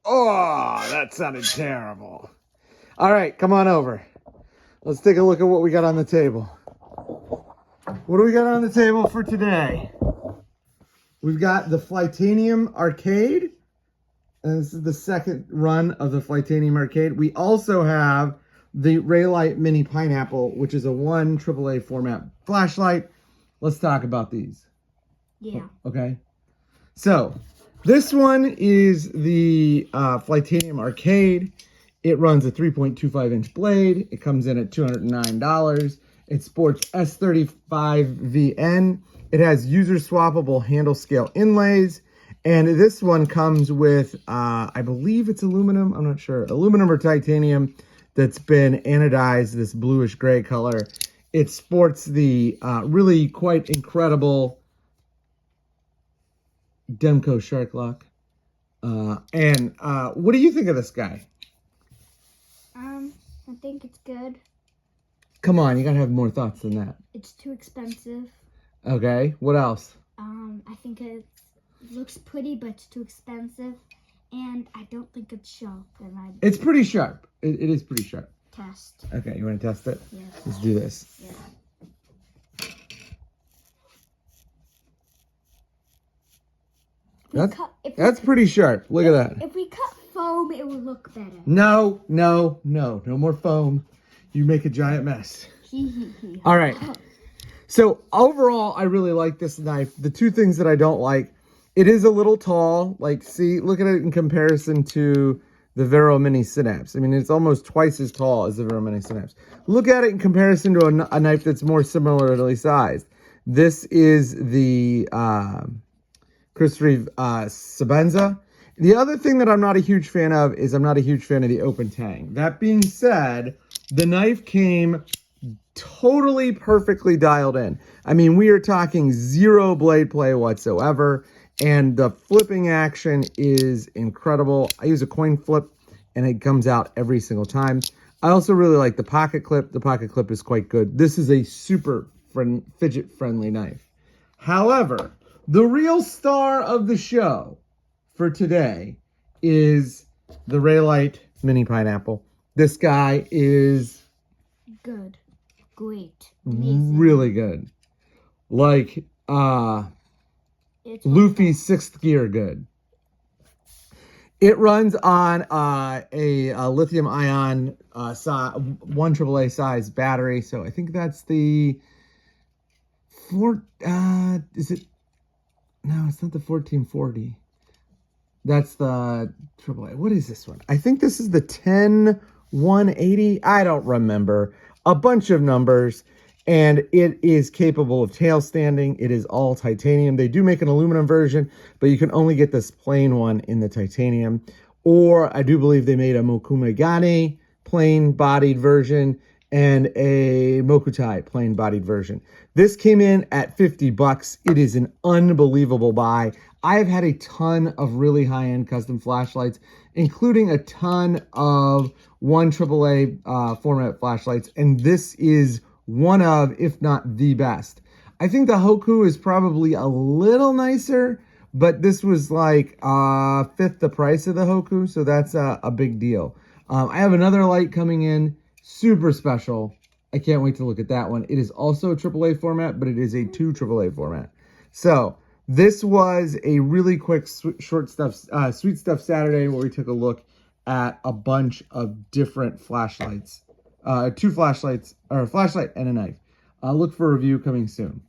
Oh, that sounded terrible. All right, come on over. Let's take a look at what we got on the table. What do we got on the table for today? We've got the Flytanium Arcade. And this is the second run of the Flytanium Arcade. We also have the Reylight Mini Pineapple, which is a 1 AAA format flashlight. Let's talk about these. Yeah. Okay. So, this one is the Flytanium Arcade. It runs a 3.25-inch blade. It comes in at $209. It sports S35VN. It has user-swappable handle scale inlays. And this one comes with, I believe it's aluminum. I'm not sure. Aluminum or titanium that's been anodized, this bluish gray color. It sports the really quite incredible Demco Shark Lock. What do you think of this guy? I think it's good. Come on, you gotta have more thoughts than that. It's too expensive. Okay, what else? I think it looks pretty, but it's too expensive. And I don't think it's sharp. It's pretty sharp. It is pretty sharp. Test. Okay, you want to test it? Yeah. Let's do this. Yeah. That's pretty sharp. Look at that. If we cut foam, it would look better. No more foam. You make a giant mess. All right. So overall, I really like this knife. The two things that I don't like, it is a little tall. Like, see, look at it in comparison to the Vero Mini Synapse. I mean, it's almost twice as tall as the Vero Mini Synapse. Look at it in comparison to a knife that's more similarly sized. This is the Christopher Sabenza. The other thing that I'm not a huge fan of is I'm not a huge fan of the open tang. That being said, the knife came totally perfectly dialed in. I mean, we are talking zero blade play whatsoever, and the flipping action is incredible. I use a coin flip, and it comes out every single time. I also really like the pocket clip. The pocket clip is quite good. This is a super fidget-friendly knife. However, the real star of the show for today is the Reylight Mini Pineapple. This guy is good. Great. Amazing. Really good. Like, Luffy's 6th gear good. It runs on a lithium ion 1 AAA size battery. So I think that's the is it? No, it's not the 1440. That's the AAA. What is this one? I think this is the 10180. I don't remember. A bunch of numbers, and it is capable of tail standing. It is all titanium. They do make an aluminum version, but you can only get this plain one in the titanium. Or I do believe they made a Mokumegane plain bodied version and a Mokutai plain bodied version. This came in at $50. It is an unbelievable buy. I've had a ton of really high-end custom flashlights, including a ton of 1 AAA format flashlights, and this is one of, if not the best. I think the Hoku is probably a little nicer, but this was like 1/5 the price of the Hoku, so that's a big deal. I have another light coming in, super special. I can't wait to look at that one. It is also a AAA format, but it is a 2 AAA format. So this was a really quick, sweet stuff Saturday where we took a look at a bunch of different flashlights, 2 flashlights, or a flashlight and a knife. Look for a review coming soon.